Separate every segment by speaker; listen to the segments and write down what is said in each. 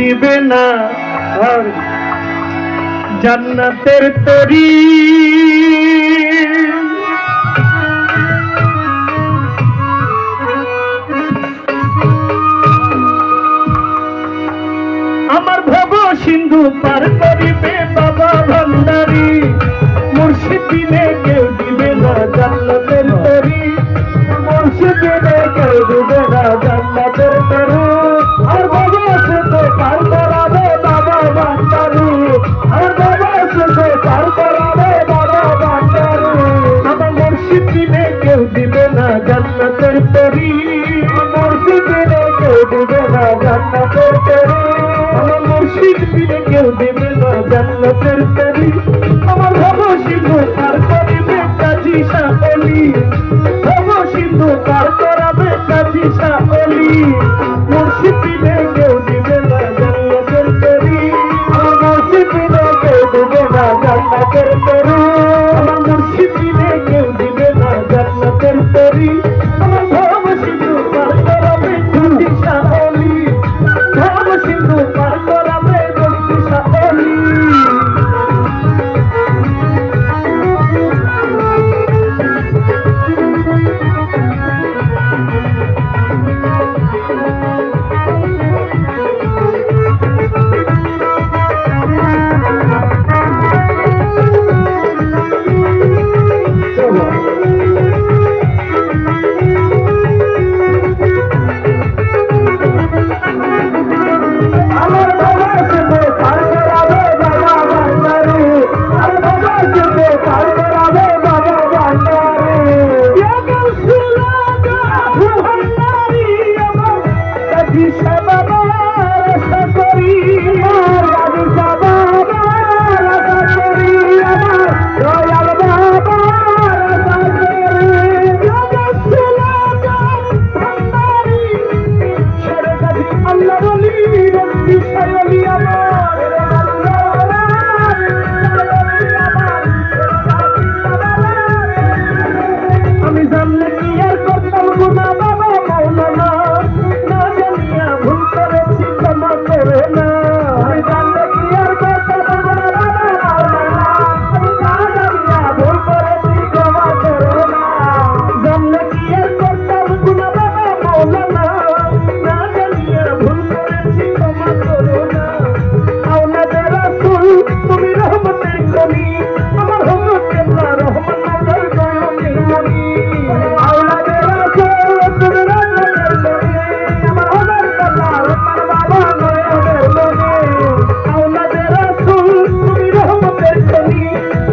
Speaker 1: দিবে না আর জান্নাতের তরি। আমার ভব সিন্ধু পার করিবে বাবা ভান্ডারী, মুর্শিদ বিনে কেউ দিবে না জান্নাতের তরি। মুর্শিদ বিনে কেউ দিবে না জান্নাতের তরি। আর ভব সিন্ধু পার করাবে বাবা ভান্ডারী, আর ভব সিন্ধু পার করাবে বাবা ভান্ডারী। আমার মুর্শিদ বিনে কেউ দিবে না জান্নাতের তরি। মুর্শিদ বিনে কেউ দিবে না জান্নাতের তরি। আমার মুর্শিদ বিনে কেউ দিবে না জান্নাতের তরি। আমার ভব সিন্ধু পার করিবে কাজী শাহ অলি, ভব সিন্ধু পার করাবে কাজী শাহ অলি। মুর্শিদ বিনে কেউ দিবে না জান্নাতের তরি। আমার মুর্শিদ বিনে কেউ দিবে না জান্নাতের তরি। আমার মুর্শিদ বিনে কেউ দিবে না জান্নাতের তরি। আমার ভব সিন্ধু পার করাবে কাজী শাহ অলি, ভব সিন্ধু পার করাবে কাজী শাহ অলি। আমার বাবা সিন্ধু পার করাবে বাবা ভান্ডারী, আর বাবা সিন্ধু পার করাবে বাবা ভান্ডারী। ভান্ডারী আমার কাজী শাহ বাবার আশা করি, আমার কাজী শাহ বাবার আশা করি, আমার দয়াল বাবার আশা করি। ভান্ডারী শেরে কাজী আল্লাহ বলি রব্বি শায়লি আমার আমি জানলে কি আর করতাম গুনাহ বাবা মাওলানা, না জানিয়া ভুল করেছি ক্ষমা করে না। আমি জানলে কি আর করতাম গুনাহ বাবা মাওলানা, আমি না জানিয়া ভুল করেছি ক্ষমা করে না। জানলে কি আর করতাম গুনাহ বাবা মাওলানা, না জানিয়া ভুল করেছি ক্ষমা করে না। আওলাদে রাসূল তুমি রহমতের কলি, আমার হযরত কেবলা রহমান মাওলার দয়ালের মনি। আওলাদে রাসূল তুমি রহমতের কলি, আমার হযরত কেবলা রহমান বাবা দয়ালের মনি। আওলাদে রাসূল তুমি রহমতের কলি,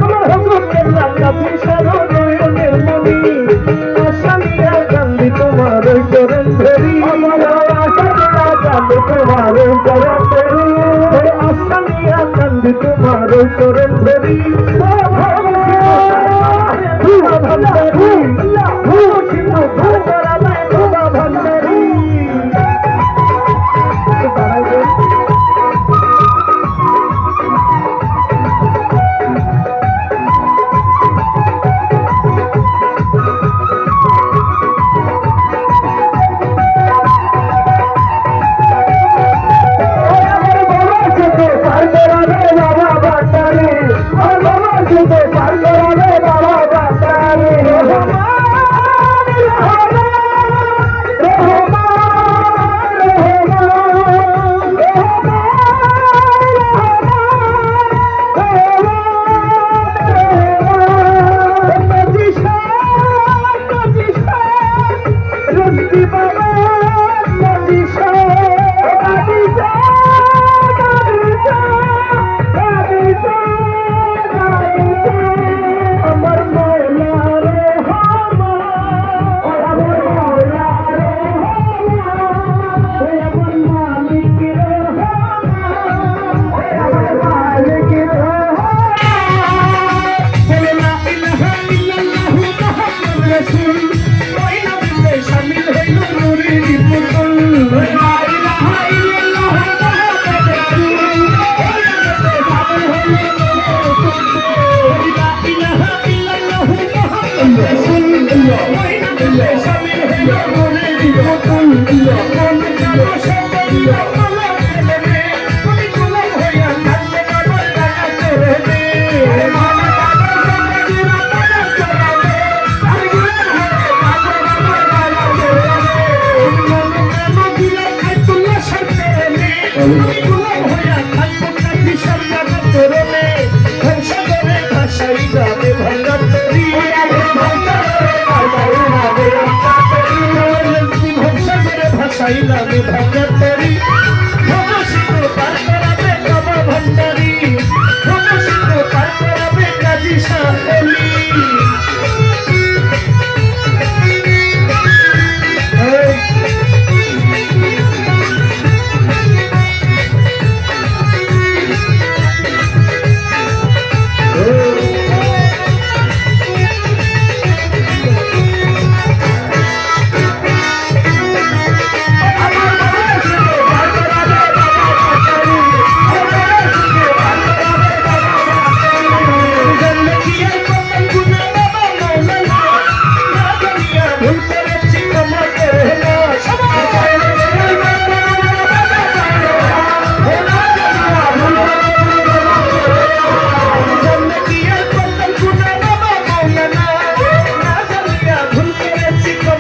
Speaker 1: আমার হযরত কেবলা কাজী শাহ দয়ালের মনি। আশা নিয়া কান্দি তোমার চরণ ধরি, আমার আশা নিয়া কান্দি তোমার চরণ ধরি, আশা নিয়া কান্দি তোমার চরণ ধরি। ভান্ডারী সিন্ধু পার করাবে বাবা ভান্ডারী। আমার বাবা সিন্ধু পার করাবে বাবা ভান্ডারী, আমার বাবা সিন্ধু পার করাবে বাবা ভান্ডারী। ভাই